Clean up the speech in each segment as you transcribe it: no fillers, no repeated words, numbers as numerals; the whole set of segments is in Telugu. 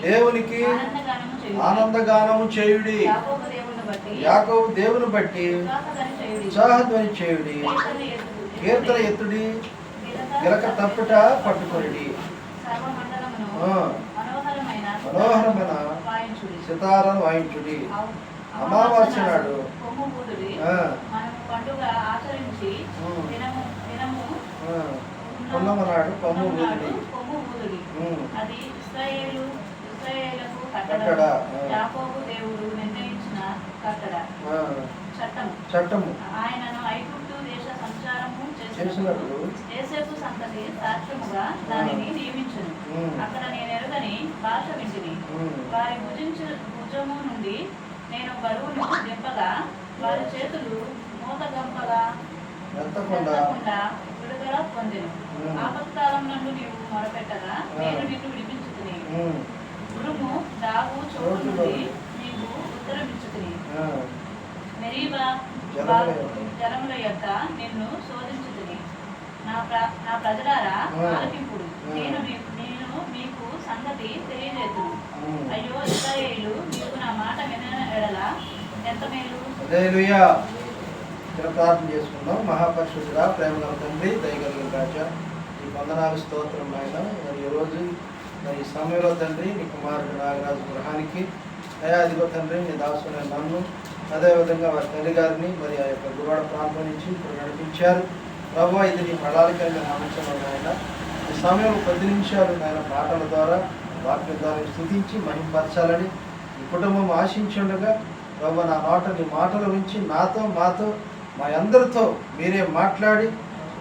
దేవునికి ఆనందగానము చేయుడి. యాకోబు దేవుని బట్టి ఉత్సాహధ్వని చేయుడి. కీర్తన ఎత్తుడి. గిలక తప్పుట పట్టుకొనిడి. మనోహరమైన సితారను వాయించుడి. అమావాస్య నాడు పున్నమనాడు కొమ్ము ఊదిడి. చట్టము ఆయనను ఐగుప్తు దేశ సంచారము చేసినట్లు యోసేపు సంతతి సాక్ష్యముగా దానిని నియమించును. అక్కడ నేను ఎరుగని భాష వింటిని. వారి భుజము నుండి నేను బరువును దింపగా వారి చేతులు మూత గంపగా ఎత్తకుండా విడుదల పొందెను. ఆపత్కాలం నందు నీవు మొరపెట్టగా నేను నిన్ను విడిపించుకుని ఉరుము దాగు చోటు నుండి నీకు ఉత్తరమిచ్చుకుని మెరీబా జలముల యొక్క నిన్ను శోధించుకుని నా ప్రజలారా ఆలకింపుడు. నేను మీకు సంగతి తెలియజేతును. అయ్యో ఇశ్రాయేలు, నీవు నా మాట విన ఎడల ఎంత మేలు. హల్లెలూయా. ప్రార్థన చేసుకుందాం. మహాపరిశుద్ధుడా, ప్రేమగల తండ్రి, దయగలిగిన రాజా, ఈ వందనాలు స్తోత్రం ఆయన. మరి ఈరోజు మరి ఈ సమయంలో తండ్రి నీ కుమారుడు నాగరాజు గృహానికి దయాదిగో తండ్రి నీ దాసుని నన్ను అదేవిధంగా వారి తల్లి గారిని మరి ఆ యొక్క గురువాడ ప్రాంతం నుంచి ఇప్పుడు నడిపించారు. ప్రభు ఇది నీ ఫలాలకైనా నమ్మకం ఆయన. ఈ సమయంలో 10 నిమిషాలు ఆయన మాటల ద్వారా వాక్యం ద్వారా స్తుతించి మహిమపరచాలని ఈ కుటుంబం ఆశించుండగా ప్రభు నా నోట నీ మాటలు ఉంచి నాతో మాతో మా అందరితో మీరే మాట్లాడి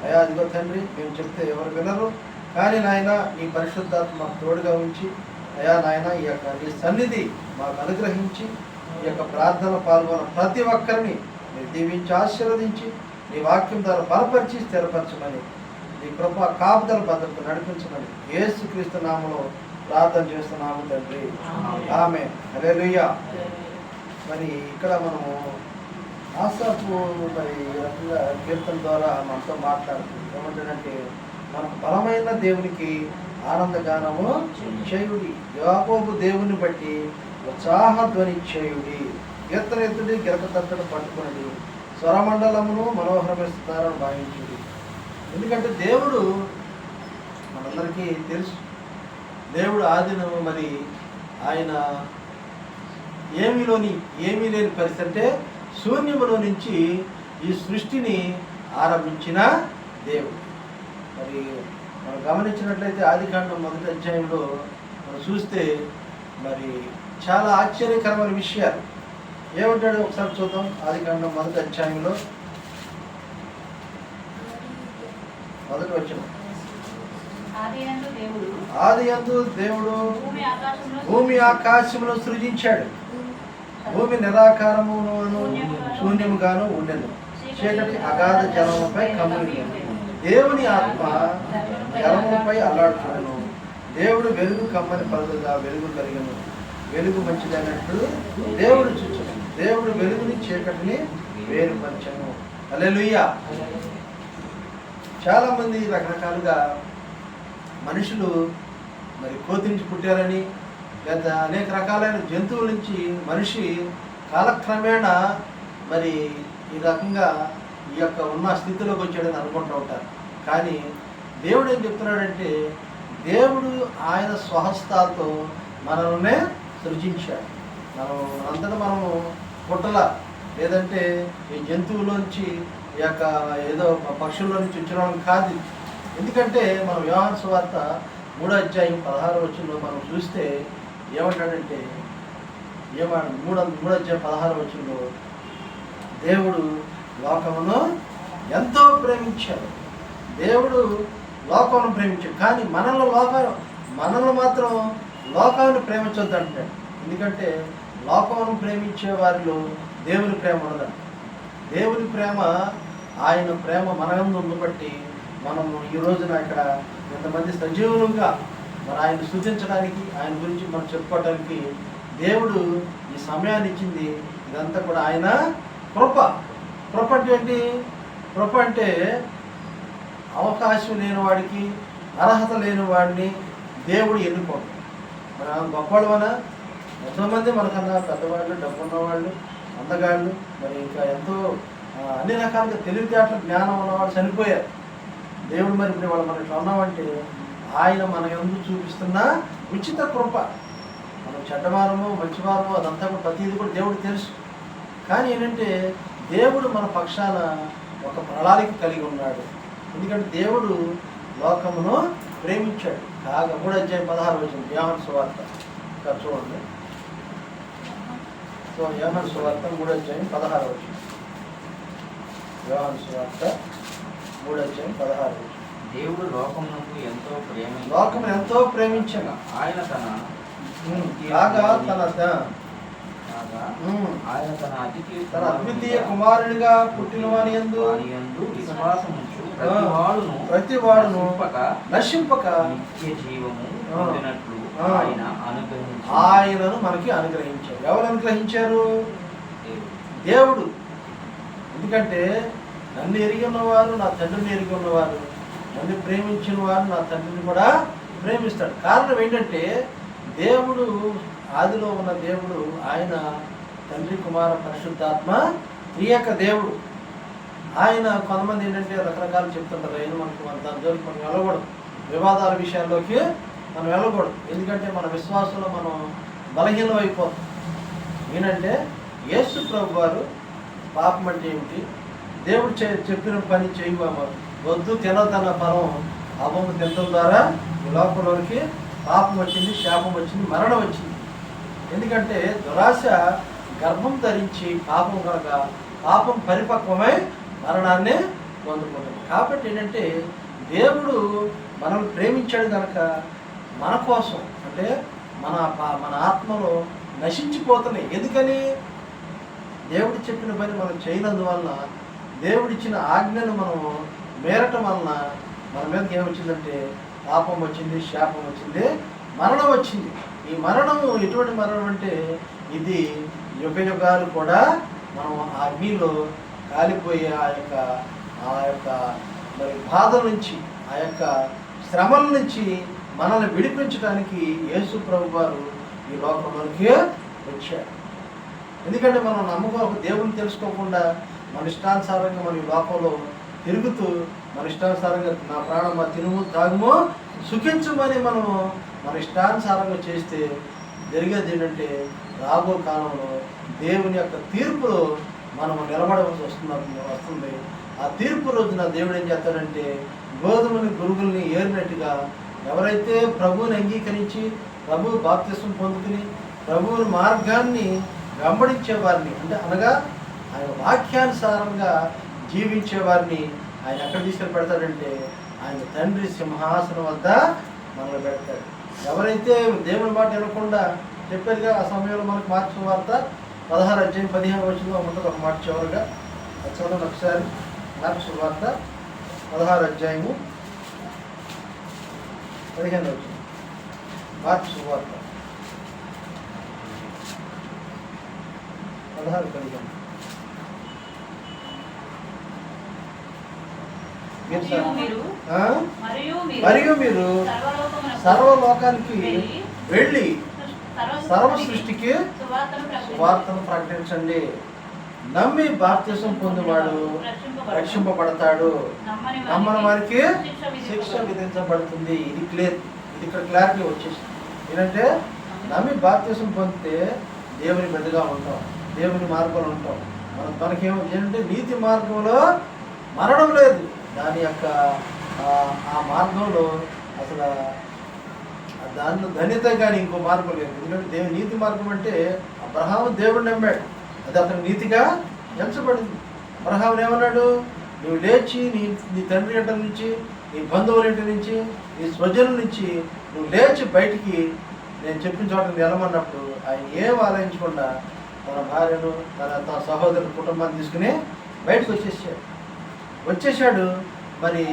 అయ్యా అదిగో తండ్రి మేము చెప్తే ఎవరు వినరు, కానీ నాయన నీ పరిశుద్ధాత్మ మాకు తోడుగా ఉంచి అయ్యా నాయన ఈ యొక్క నీ సన్నిధి మాకు అనుగ్రహించి ఈ యొక్క ప్రార్థన పాల్గొన్న ప్రతి ఒక్కరిని మీరు దీవించి ఆశీర్వదించి నీ వాక్యం ద్వారా బలపరిచి స్థిరపరచమని నీ కృప కాపుదల భద్రత నడిపించమని యేసుక్రీస్తు నామములో ప్రార్థన చేస్తున్నాము తండ్రి, ఆమేన్. హల్లెలూయా. మరి ఇక్కడ మనము ఆసాపు మరి ఈ రకంగా కీర్తన ద్వారా మనతో మాట్లాడుతుంది. ఏమంటాడంటే మనకు బలమైన దేవునికి ఆనందగానము చేయుడి. యాకోబు దేవుని బట్టి ఉత్సాహధ్వని చేయుడి. కీర్తన ఎత్తుడి, గిరక తట్టడు పట్టుకుని స్వరమండలమును మనోహరమైన సితారను భావించుడి. ఎందుకంటే దేవుడు మనందరికీ తెలుసు, దేవుడు ఆదిను మరి ఆయన ఏమీ లేని పరిస్థితి అంటే శూన్యములో నుంచి ఈ సృష్టిని ఆరంభించిన దేవుడు. మరి మనం గమనించినట్లయితే ఆదికాండం 1వ అధ్యాయంలో మనం చూస్తే మరి చాలా ఆశ్చర్యకరమైన విషయాలు ఏమంటాడు ఒకసారి చూద్దాం. ఆదికాండం 1వ అధ్యాయంలో 1వ వచనం. ఆదియందు దేవుడు భూమి ఆకాశమును సృజించాడు. భూమి నిరాకారమును శూన్యముగాను ఉండెను. చీకటి అగాధ జలముపై కమ్ముని దేవుని ఆత్మ జలముపై అల్లాడుచుండెను. దేవుడు వెలుగు కమ్మని పలుగా వెలుగు కలిగను. వెలుగు మంచిదైనట్టు దేవుడు చూచెను. దేవుడు వెలుగుని చీకటిని వేరుపరచెను. హల్లెలూయా. చాలామంది రకరకాలుగా మనుషులు మరి కోతి నుంచి పుట్టారని లేదా అనేక రకాలైన జంతువుల నుంచి మనిషి కాలక్రమేణా మరి ఈ రకంగా ఈ యొక్క ఉన్న స్థితిలోకి వచ్చాడని అనుకుంటూ ఉంటారు. కానీ దేవుడు ఏం చెప్తున్నాడంటే దేవుడు ఆయన స్వహస్తాలతో మనల్నే సృజించాడు. మనంతటా మనము పుట్టల లేదంటే ఈ జంతువులోంచి ఈ యొక్క ఏదో పక్షుల్లో నుంచి వచ్చిన కాదు. ఎందుకంటే మనం యోహాను సువార్త 3వ అధ్యాయం 16వ వచనంలో మనం చూస్తే ఏమంటాడంటే 3వ అధ్యాయం 16వ వచనంలో దేవుడు లోకమును ఎంతో ప్రేమించాడు. దేవుడు లోకమును ప్రేమించాడు, కానీ మనల్ని మాత్రం లోకాన్ని ప్రేమించొద్దు అంటున్నాడు. ఎందుకంటే లోకమును ప్రేమించే వారిలో దేవుని ప్రేమ ఉండదంట. దేవుని ప్రేమ ఆయన ప్రేమ మనయందు ఉంది బట్టి మనము ఈ రోజున ఇక్కడ ఎంతమంది సజీవులుగా మరి ఆయన స్తుతించడానికి ఆయన గురించి మనం చెప్పుకోవడానికి దేవుడు ఈ సమయాన్ని ఇచ్చింది. ఇదంతా కూడా ఆయన కృప. కృప అంటే ఏంటి? కృప అంటే అవకాశం లేని వాడికి, అర్హత లేని వాడిని దేవుడు ఎన్నుకోడు. గొప్పవాళ్ళమనా? ఎంతోమంది మనకన్నా పెద్దవాళ్ళు, డబ్బున్నవాళ్ళు, అందగాళ్ళు, మరి ఇంకా ఎంతో అన్ని రకాలుగా తెలివితేటల జ్ఞానం ఉన్నవాళ్ళు చనిపోయారు. దేవుడు మరి ఇప్పుడు వాళ్ళు మనకి ఉన్నామంటే ఆయన మన ఎందుకు చూపిస్తున్న ఉచిత కృప. మనం చెడ్డవారము మంచివారము అదంతా కూడా ప్రతిదీ కూడా దేవుడు తెలుసు. కానీ ఏంటంటే దేవుడు మన పక్షాన ఒక ప్రణాళిక కలిగి ఉన్నాడు. ఎందుకంటే దేవుడు లోకమును ప్రేమించాడు. కాగా 3:16 యోహాను సువార్త ఇక్కడ చూడండి. సో యోహాను సువార్త 3:16 యోహాను సువార్త 3:16 దేవుడు లోకమును ఎంతో ప్రేమించగా ఆయన తన అద్వితీయ కుమారుడిగా పుట్టిన వాని యందు విశ్వాసముంచు ప్రతి వాడును నశింపక నిత్య జీవము పొందినట్లు ఆయనను మనకి అనుగ్రహించారు. ఎవరు అనుగ్రహించారు? దేవుడు. ఎందుకంటే నన్ను ఎరిగి ఉన్నవారు నా తండ్రిని ఎరిగి ఉన్నవారు, నన్ను ప్రేమించిన వారు నా తండ్రిని కూడా ప్రేమిస్తాడు. కారణం ఏంటంటే దేవుడు ఆదిలో ఉన్న దేవుడు, ఆయన తండ్రి కుమార పరిశుద్ధాత్మ త్రియక దేవుడు. ఆయన కొంతమంది ఏంటంటే రకరకాలు చెప్తుంటారు. ఆయన దాని జోలికి మనం వెళ్ళకూడదు, వివాదాల విషయాల్లోకి మనం వెళ్ళకూడదు. ఎందుకంటే మన విశ్వాసంలో మనం బలహీనం అయిపోతాం. ఏంటంటే యేసు ప్రభు వారు పాపం అంటే ఏమిటి, దేవుడు చెప్పిన పని చేయమా వద్దు, తినదన్న ఫలం అవ్వము తినడం ద్వారా ఈ లోకంలోనికి పాపం వచ్చింది, శాపం వచ్చింది, మరణం వచ్చింది. ఎందుకంటే దురాశ గర్భం ధరించి పాపం కనుక పాపం పరిపక్వమై మరణాన్ని పొందుకుంటుంది. కాబట్టి ఏంటంటే దేవుడు మనల్ని ప్రేమించాడు కనుక మన కోసం, అంటే మన ఆత్మలో నశించిపోతున్నాయి. ఎందుకని? దేవుడు చెప్పిన పని మనం చేయనందువలన, దేవుడిచ్చిన ఆజ్ఞను మనం మేరటం వలన మన మీదకి ఏమొచ్చిందంటే పాపం వచ్చింది, శాపం వచ్చింది, మరణం వచ్చింది. ఈ మరణము ఎటువంటి మరణం అంటే ఇది యుగ యుగాలు కూడా మనం ఆ అగ్నిలో కాలిపోయే ఆ యొక్క మరి బాధ నుంచి, ఆ యొక్క శ్రమల నుంచి మనల్ని విడిపించడానికి యేసు ప్రభు వారు ఈ లోకంలోకి వచ్చాడు. ఎందుకంటే మనం నమ్మకం దేవుని తెలుసుకోకుండా మన ఇష్టానుసారంగా మన ఈ లోకంలో తిరుగుతూ మన ఇష్టానుసారంగా నా ప్రాణం తినుము తాగుము సుఖించమని మనము మన ఇష్టానుసారంగా చేస్తే జరిగేది ఏంటంటే రాబో కాలంలో దేవుని యొక్క తీర్పులో మనం నిలబడవలసి వస్తుంది. ఆ తీర్పు రోజున దేవుడు ఏం చేస్తాడంటే గోధుమని గురుగుల్ని ఏరినట్టుగా ఎవరైతే ప్రభువుని అంగీకరించి ప్రభు బాప్తిస్మం పొందుకుని ప్రభువుని మార్గాన్ని వెంబడించే వారిని, అంటే అనగా ఆయన వాక్యానుసారంగా జీవించే వారిని ఆయన ఎక్కడ తీసుకెళ్ళి పెడతాడంటే ఆయన తండ్రి సింహాసనం వద్ద మనల్ని పెడతాడు. ఎవరైతే దేవుని మాట వినకుండా చెప్పారుగా, ఆ సమయంలో మనకు మార్క్స్ వార్త 16:15 ఉంటుంది. ఒక మాట చివరిగా చదవండి ఒకసారి. మార్క్స్ వార్త 16:15 మార్క్స్ వార్త 16:15 మరియు మీరు సర్వలోకానికి వెళ్ళి సర్వ సృష్టికి సువార్తను ప్రకటించండి. నమ్మి బాప్తిసం పొందేవాడు రక్షింపబడతాడు, నమ్మని వారికి శిక్ష విధించబడుతుంది. ఇది ఇక్కడ క్లారిటీ వచ్చేసింది. ఏంటంటే నమ్మి బాప్తిసం పొందితే దేవుని బిడ్డగా ఉంటాం, దేవుని మార్గంలో ఉంటాం. మనకేమో ఏంటంటే నీతి మార్గంలో మరణం లేదు. దాని యొక్క ఆ మార్గంలో అసలు దాన్ని ధన్యత కానీ ఇంకో మార్గం లేదు. ఎందుకంటే నీతి మార్గం అంటే అబ్రహాము దేవుడిని నమ్మాడు, అది అతను నీతిగా ఎంచబడింది. అబ్రహాము ఏమన్నాడు? నువ్వు లేచి నీ తండ్రి ఇంటి నుంచి, నీ బంధువుల ఇంటి నుంచి, నీ స్వజనుల నుంచి నువ్వు లేచి బయటికి నేను చెప్పిన చోట నిలమన్నప్పుడు ఆయన ఏం ఆలోచించకుండా తన భార్యను తన సహోదరుల కుటుంబాన్ని తీసుకుని బయటకు వచ్చేసాడు. మరి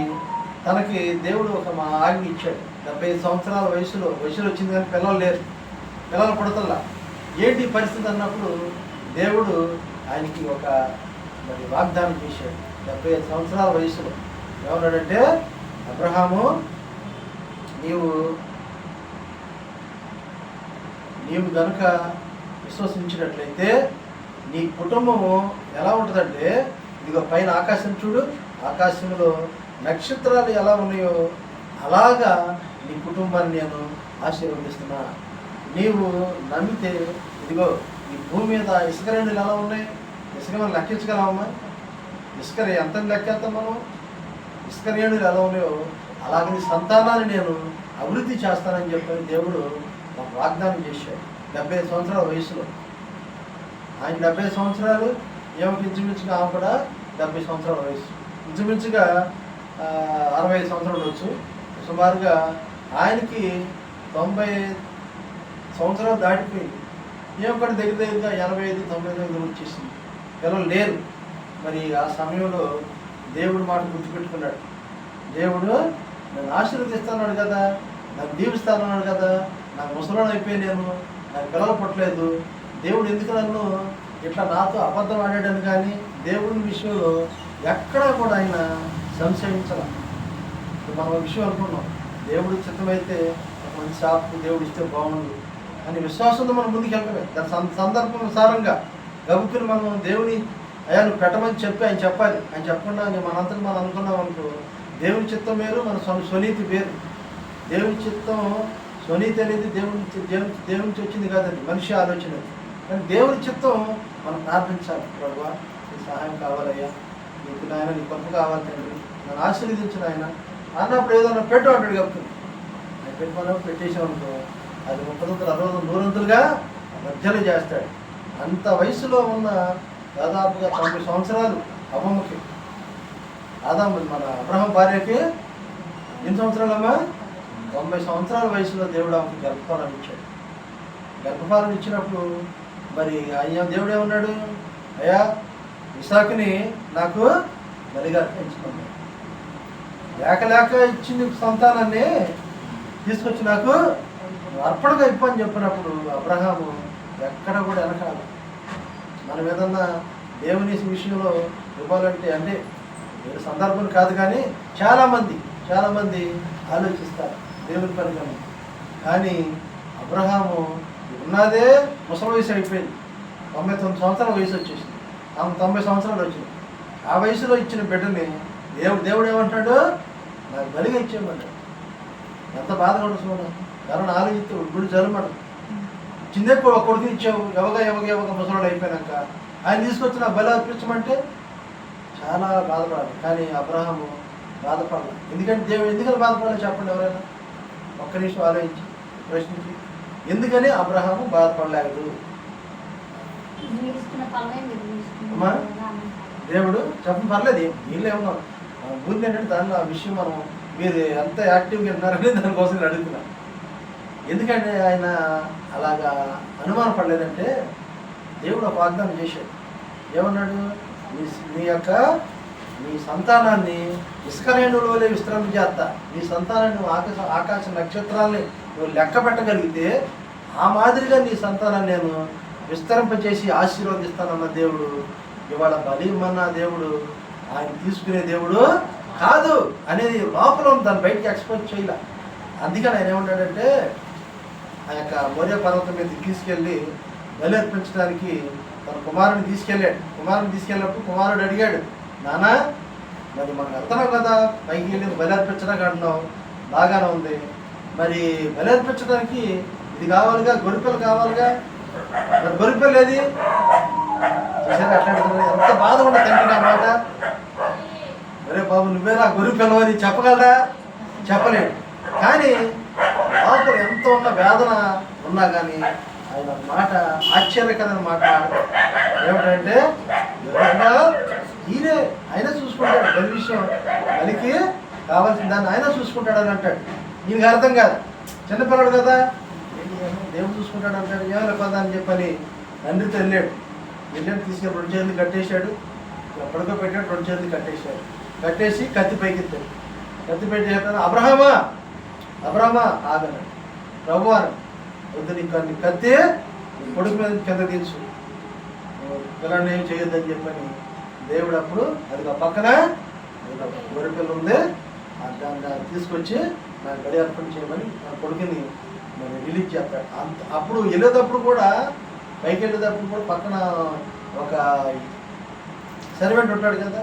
తనకి దేవుడు ఒక ఆజ్ఞ ఇచ్చాడు. 75 సంవత్సరాల వయసులో వచ్చింది కానీ పిల్లలు పుడతల్లా. ఏంటి పరిస్థితి అన్నప్పుడు దేవుడు ఆయనకి ఒక మరి వాగ్దానం చేశాడు. 75 సంవత్సరాల వయసులో ఏమన్నాడంటే, అబ్రహాము నీవు నీవు గనుక విశ్వసించినట్లయితే నీ కుటుంబము ఎలా ఉంటుందంటే, ఇదిగో పైన ఆకాశం చూడు, ఆకాశంలో నక్షత్రాలు ఎలా ఉన్నాయో అలాగా నీ కుటుంబాన్ని నేను ఆశీర్వదిస్తున్నా. నీవు నమ్మితే ఇదిగో ఈ భూమి మీద ఇసుక రేణులు ఎలా ఉన్నాయి, ఇసుక మనం లెక్కించగలమమ్మా? ఇసుక ఎంత లెక్కేస్తాం మనం? ఇసుక రేణులు ఎలా ఉన్నాయో అలాగే నీ సంతానాన్ని నేను అభివృద్ధి చేస్తానని చెప్పని దేవుడు మాకు వాగ్దానం చేశాడు. 75 సంవత్సరాల వయసులో ఆయన 70 సంవత్సరాలు, ఏమిటి ఇంచుమించుగా ఆమె కూడా 70 సంవత్సరాల వయసు, ఇంచుమించుగా 65 సంవత్సరాలు వచ్చు. సుమారుగా ఆయనకి 90 సంవత్సరాలు దాటిపోయింది. ఏమొకటి దగ్గరగా 85-90 వచ్చేసింది. పిల్లలు లేరు. మరి ఆ సమయంలో దేవుడు మాట గుర్తుపెట్టుకున్నాడు. దేవుడు నన్ను ఆశీర్వదిస్తాన్నాడు కదా, నాకు దీవిస్తానన్నాడు కదా, నాకు ముసలాడు అయిపోయి నాకు పిల్లలు పుట్టలేదు, దేవుడు ఎందుకు నన్ను ఇట్లా నాతో అబద్ధం ఆడాడని కానీ దేవుడి విషయంలో ఎక్కడా కూడా ఆయన సంశయించాల. మనం విషయం అనుకున్నాం, దేవుడి చిత్తమైతే మంచి షాప్కు దేవుడు ఇస్తే బాగుండు అని విశ్వాసంతో మనం ముందుకు వెళ్ళమే. దాని సందర్భానుసారంగా గబుక్కుని మనం దేవుని అయ్యా నువ్వు పెట్టమని చెప్పి ఆయన చెప్పాలి. ఆయన చెప్పకుండా మనంతకు మనం అనుకున్నాం అనుకో, దేవుని చిత్తం వేరు, మన స్వనీతి వేరు. దేవుని చిత్తం స్వనీతి అనేది దేవుని నుంచి వచ్చింది కాదండి, మనిషి ఆలోచన. కానీ దేవుని చిత్తం మనం ప్రార్థించాలి. ప్రభువా నీ సహాయం కావాలయ్యా, నీకు నాయన నీ గొప్ప కావాలి తండ్రి, నన్ను ఆశీర్వదించిన ఆయన అన్నప్పుడు ఏదన్నా పెట్టు అంటాడు. కాబట్టి ఆయన పెట్టుకున్నప్పుడు పెట్టేసామనుకో, అది 30 60 100 మధ్యలో చేస్తాడు. అంత వయసులో ఉన్న దాదాపుగా 90 సంవత్సరాలు అమ్మమ్మకి, ఆదాము మన అబ్రహాం భార్యకి ఎన్ని సంవత్సరాలమ్మా? 90 సంవత్సరాల వయసులో దేవుడు ఆమెకి గర్భఫలం ఇచ్చాడు. గర్భఫలం ఇచ్చినప్పుడు మరి అయ్యా దేవుడు ఏమన్నాడు, అయ్యా ఇసాకుని నాకు బలిగా అర్పించుకున్నాడు. లేక ఇచ్చింది సంతానాన్ని తీసుకొచ్చి నాకు అర్పణగా ఇప్పని చెప్పినప్పుడు అబ్రహాము ఎక్కడ కూడా వెనకాలి. మనం ఏదన్నా దేవుని విషయంలో ఇవ్వాలంటే అంటే వేరే సందర్భం కాదు, కానీ చాలామంది ఆలోచిస్తారు దేవుని పని కానీ. కానీ అబ్రహాము ఉన్నదే ముసలి వయసు అయిపోయింది, 99 సంవత్సరాల వయసు వచ్చేసింది. ఆమె 90 సంవత్సరాలు వచ్చింది. ఆ వయసులో ఇచ్చిన బిడ్డని దేవుడు ఏమంటాడు, నాకు బలిగా ఇచ్చేయమన్నాడు. ఎంత బాధగా ఉంటుంది. కారణం ఆలోచిస్తే గుడి జలమడు చిన్న కొడుకు ఇచ్చావు, ఎవగ ముసలాడు అయిపోయాక ఆయన తీసుకొచ్చి నాకు బలి అర్పించమంటే చాలా బాధపడాలి. కానీ అబ్రహాము బాధపడాలి. ఎందుకంటే దేవుడు ఎందుకని బాధపడాలి చెప్పండి ఎవరైనా? ఒక్క నిమిషం ఆలోచించి ప్రశ్నించి, ఎందుకని అబ్రహాము బాధపడలేదు? అమ్మా దేవుడు చెప్పండి, పర్లేదు వీళ్ళు ఏమన్నా ముందు ఏంటంటే దానిలో ఆ విషయం మనం మీరు ఎంత యాక్టివ్గా ఉన్నారని దానికోసం నేను అడుగుతున్నాను. ఎందుకంటే ఆయన అలాగా అనుమానం పడలేదంటే దేవుడు ఒక వాగ్దానం చేశాడు. ఏమన్నాడు, నీ సంతానాన్ని ఇసుక రేణువుల విస్తరింపజేస్తా, నీ సంతానాన్ని ఆకాశ నక్షత్రాలని నువ్వు లెక్క పెట్టగలిగితే ఆ మాదిరిగా నీ సంతానాన్ని నేను విస్తరింపచేసి ఆశీర్వదిస్తానన్న దేవుడు ఇవాళ బలి ఇమ్మన్న దేవుడు ఆయన తీసుకునే దేవుడు కాదు అనేది లోపల దాన్ని బయటికి ఎక్స్పోజ్ చేయాల. అందుకని ఆయన ఏమన్నాడంటే ఆ యొక్క మోరియా పర్వతం మీద తీసుకెళ్ళి బలి అర్పించడానికి తన కుమారుని తీసుకెళ్ళినప్పుడు కుమారుడు అడిగాడు, నానా మరి మనం వెళ్తున్నాం కదా పైకి వెళ్ళి బలి అర్పించడానికి అంటున్నాం, బాగానే ఉంది, మరి బలి అర్పించడానికి ఇది కావాలిగా, గొర్రెపిల్ల కావాలిగా, మరి గొర్రెపిల్ల ఏది చూసారా? అట్లాంటి ఎంత బాధ ఉండదు తండ్రి అన్నమాట. అరే బాబు నువ్వేనా గొర్రెపిల్ల అని చెప్పగలరా? చెప్పలేడు. కానీ లోపల ఎంత ఉన్న వేదన ఉన్నా కానీ ఆయన మాట ఆశ్చర్యకరమైన మాట్లాడతాడు. ఏమిటంటే ఈయనే ఆయన చూసుకుంటాడు, బలి విషయం బలికి కావాల్సిన దాన్ని ఆయన చూసుకుంటాడు అని అంటాడు. ఈయనకి అర్థం కాదు, చిన్నపిల్లడు కదా, దేవుడు చూసుకుంటాడు అంటాడు. ఏమైనా పదా అని చెప్పని తండ్రితో వెళ్ళాడు తీసుకెళ్ళి 2 చేతులు కట్టేశాడు, ఎప్పటికో పెట్టాడు, 2 చేతులు కట్టేసి కత్తి పైకెత్తాడు. కత్తి పెట్టేసాడు. అబ్రహామా ఆగన్నాడు. ప్రభు అని వద్దు, నీ కత్తి కొడుకు మీద కింద తీర్చు, పిల్లని ఏం చేయొద్దని చెప్పని దేవుడు అప్పుడు అది పక్కన గొర్రెపిల్ల ఉంది, దాన్ని తీసుకొచ్చి నాకు బలి అర్పణ చేయమని నా కొడుకుని మరి రిలీజ్ చేస్తాడు. అప్పుడు వెళ్ళేటప్పుడు కూడా పైకి వెళ్ళేటప్పుడు కూడా పక్కన ఒక సర్వెంట్ ఉంటాడు కదా,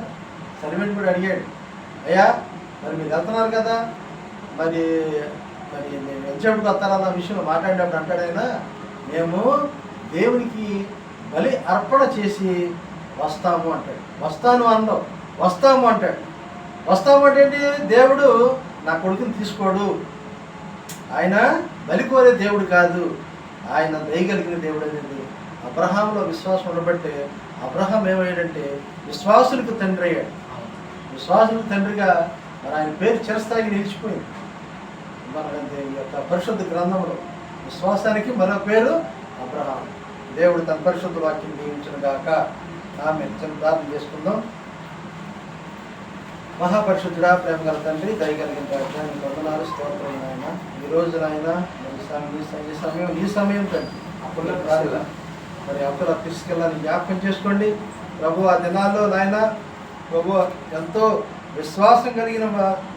సర్వెంట్ కూడా అడిగాడు, అయ్యా మరి మీరు వెళ్తున్నారు కదా, మరి మరి నేను వచ్చేప్పుడు వస్తారన్న విషయంలో మాట్లాడినప్పుడు అంటాడు ఆయన, మేము దేవునికి బలి అర్పణ చేసి వస్తాము అంటాడు. వస్తాను అన్నావు, వస్తాము అంటాడు. వస్తాము అంటే ఏంటి? దేవుడు నా కొడుకుని తీసుకోడు, ఆయన బలి కోరే దేవుడు కాదు, ఆయన దయగలిగిన దేవుడు అనేది. అబ్రహాంలో విశ్వాసం ఉండబట్టే అబ్రహాం ఏమయ్యాడంటే విశ్వాసులకు తండ్రి అయ్యాడు. విశ్వాసులకు తండ్రిగా మరి ఆయన పేరు చిరస్థాయికి నిలిచిపోయింది. మనకంతే ఈ యొక్క పరిశుద్ధ గ్రంథంలో విశ్వాసానికి మరో పేరు అబ్రహాం. దేవుడు తన పరిశుద్ధ వాక్యం దీవించును గాక. ఆమె చిన్న ప్రార్థన చేసుకుందాం. మహాపరిశుద్ధుడా, ప్రేమ గల తండ్రి, దయగలిగిన రాజ్యాన్ని వందనాలు, స్తోత్రం నాయన. ఈ రోజు నాయన ఈ సమయం తండ్రి అప్పుల మరి అప్పుల తీసుకెళ్ళాలని జ్ఞాపకం చేసుకోండి ప్రభు. ఆ దినాల్లో నాయన ప్రభు ఎంతో విశ్వాసం కలిగిన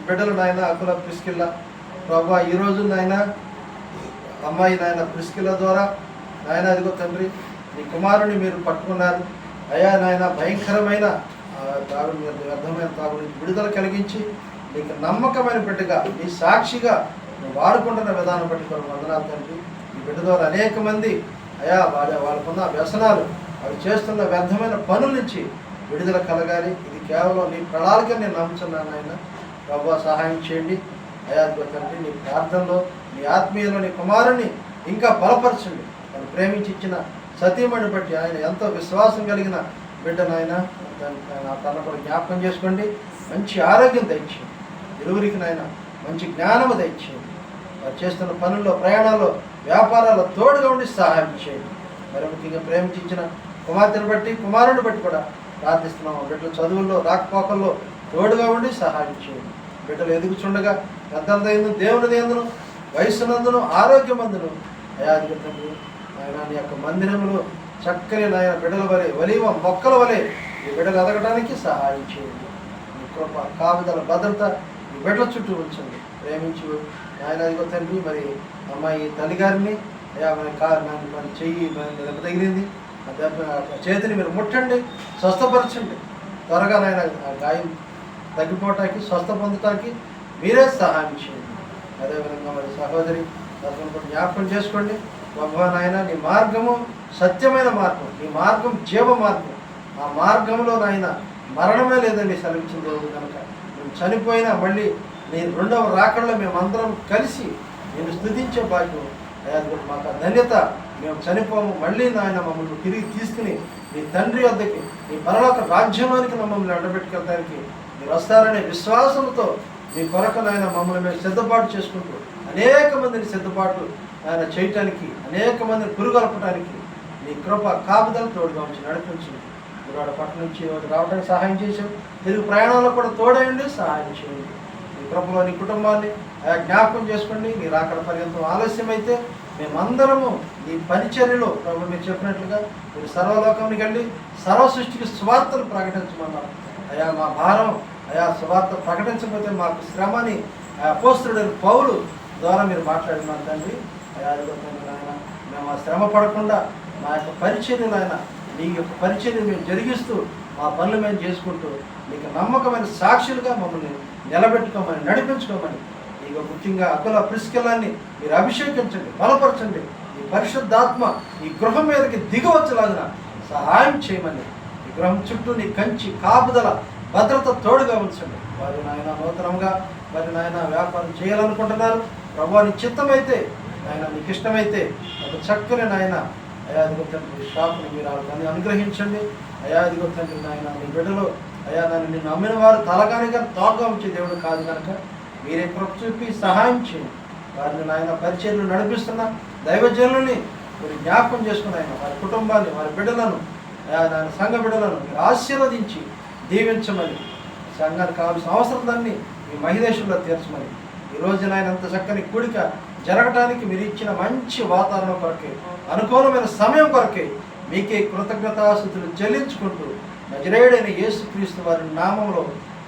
బిడ్డలు నాయన అప్పుల ప్రిస్కిల్ల ప్రభు. ఈరోజు నాయన అమ్మాయి నాయన ప్రిస్కిల్ల ద్వారా నాయన అదిగో తండ్రి నీ కుమారుని మీరు పట్టుకున్నారు అయ్యా నాయన. భయంకరమైన తాగుడు వ్యర్థమైన తాగుడు విడుదల కలిగించి నీకు నమ్మకమైన బిడ్డగా నీ సాక్షిగా నువ్వు వాడుకుంటున్న విధానం బట్టి కొన్ని వందనాలు తండ్రి. ఈ బిడ్డ ద్వారా అనేక మంది అయా వాళ్ళకున్న వ్యసనాలు అవి చేస్తున్న వ్యర్థమైన పనుల నుంచి విడుదల కలగాలి. ఇది కేవలం నీ ప్రణాళిక నేను నమ్ముతున్నాను ఆయన. ప్రభు సహాయం చేయండి అయా తండ్రి. నీ ప్రార్థనలో నీ ఆత్మీయలో నీ కుమారుని ఇంకా బలపరచండి. తను ప్రేమించి ఇచ్చిన సతీమణి బట్టి ఆయన ఎంతో విశ్వాసం కలిగిన బిడ్డను ఆయన తన కూడా జ్ఞాపకం చేసుకోండి. మంచి ఆరోగ్యం దయచేయండి. ఇరువురికి నాయన మంచి జ్ఞానము దయచేయండి. వారు చేస్తున్న పనుల్లో ప్రయాణాల్లో వ్యాపారాల్లో తోడుగా ఉండి సహాయం చేయండి. మరి ముఖ్యంగా ప్రేమించిన కుమార్తెను బట్టి కుమారుని బట్టి కూడా ప్రార్థిస్తున్నాము. బిడ్డలు చదువుల్లో రాకపోకల్లో తోడుగా ఉండి సహాయం చేయండి. బిడ్డలు ఎదుగుచుండగా పెద్దందైందు దేవుని ఎందును వయస్సునందును ఆరోగ్యమందును అయాధిపతులు ఆయన నీ యొక్క మందిరంలో చక్కని నాయన బిడ్డల వలె వలివ మొక్కల వలె ఈ బిడ్డలు ఎదగడానికి సహాయం చేయండి. మీ కృప కాపుదల భద్రత ఈ బిడ్డల చుట్టూ ఉంచండి. ప్రేమించు ఆయన అదిగో తండ్రి. మరి అమ్మాయి తల్లిగారిని అయ్యా మన చెయ్యి దెబ్బ తగిలింది, చేతిని మీరు ముట్టండి, స్వస్థపరచండి. త్వరగా నాయన గాయం తగ్గిపోవటానికి స్వస్థ పొందటానికి మీరే సహాయం చేయండి. అదేవిధంగా మరి సహోదరి తరఫున జ్ఞాపకం చేసుకోండి. ప్రభు నాయన నీ మార్గము సత్యమైన మార్గం, నీ మార్గం జీవ మార్గం. ఆ మార్గంలో నాయన మరణమే లేదండి సెలవించిన దేవుడు కనుక మేము చనిపోయినా మళ్ళీ నీ రెండవ రాకడలో మేమందరం కలిసి నేను స్తుతించే భాగ్యం అయ్యా మాకు ధన్యత. మేము చనిపోము, మళ్ళీ నాయన మమ్మల్ని తిరిగి తీసుకుని నీ తండ్రి వద్దకి నీ పరలోక రాజ్యంలోనికి మమ్మల్ని అడ్డబెట్టుకెళ్ళడానికి మీరు వస్తారనే విశ్వాసంతో మీ కొరకు నాయన మమ్మల్ని మేము సిద్ధపాటు చేసుకుంటూ అనేక మందిని సిద్ధపాటు ఆయన చేయటానికి, అనేక మందిని పురుగొల్పడానికి నీ కృప కాపుదల తోడుగా ఉంచి నడిపించు. గురాడ పట్టణం నుంచి రావడానికి సహాయం చేసాం. తిరుగు ప్రయాణంలో కూడా తోడేయండి, సహాయం చేయండి. నీ కృపలో నీ కుటుంబాన్ని జ్ఞాపకం చేసుకోండి. మీరు అక్కడ పర్యంతం ఆలస్యమైతే మేమందరము నీ పరిచర్యలో ప్రభు మీరు చెప్పినట్లుగా మీరు సర్వలోకానికి వెళ్ళి సర్వ సృష్టికి స్వార్థలు ప్రకటించమన్నారు. అయా మా భారం అయా స్వార్థ ప్రకటించకపోతే మాకు శ్రమని అపోస్తలుడైన పౌలు ద్వారా మీరు మాట్లాడినారు తండ్రి. అయా ఆయన మేము ఆ శ్రమ పడకుండా మా యొక్క పరిచర్యలు ఆయన నీ యొక్క పరిచర్యలు మేము జరిగిస్తూ మా పనులు మేము చేసుకుంటూ నీకు నమ్మకమైన సాక్షులుగా మమ్మల్ని నిలబెట్టుకోమని నడిపించుకోమని ఇక ముఖ్యంగా అకుల ప్రిస్కిల్లాన్ని మీరు అభిషేకించండి, బలపరచండి. ఈ పరిశుద్ధాత్మ ఈ గృహం మీదకి దిగవచ్చులాగిన సహాయం చేయమని ఈ గృహం చుట్టూ నీ కంచి కాపుదల భద్రత తోడుగా ఉంచండి. వారి నాయన నూతనంగా వారి నాయన వ్యాపారం చేయాలనుకుంటున్నారు. ప్రభు నీ చిత్తమైతే నాయన నీకు ఇష్టమైతే ఒక చక్కని నాయన అయాదిగో తండ్రి షాపుని మీరు వాళ్ళని అనుగ్రహించండి. అయాదిగో తండ్రి నాయన నీ బిడ్డలు అయా నన్ను నిన్ను నమ్మిన వారు తలగానిగా తోడుగా ఉంచే దేవుడు కాదు కనుక మీరే కృప చూపి సహాయం చేయండి. వారిని నాయన పరిచర్యలు నడిపిస్తున్న దైవజనులని మీరు జ్ఞాపకం చేసుకుని ఆయన వారి కుటుంబాన్ని వారి బిడ్డలను ఆయన సంఘ బిడ్డలను మీరు ఆశీర్వదించి దీవించమని సంఘానికి కావాల్సిన అవసరం దాన్ని మీ మహిదేశంలో తీర్చమని ఈ రోజున ఆయన అంత చక్కని కూడిక జరగటానికి మీరు ఇచ్చిన మంచి వాతావరణం కొరకే అనుకూలమైన సమయం కొరకే మీకే కృతజ్ఞతాస్తుతులు చెల్లించుకుంటూ నజరేయుడైన యేసుక్రీస్తు వారి నామంలో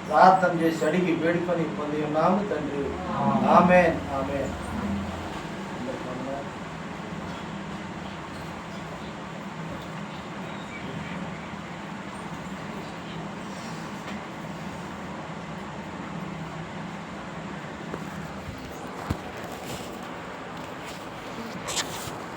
ప్రార్థన చేసి అడిగి వేడుకొని పొంది ఉన్నాము తండ్రి. ఆమేన్ ఆమేన్.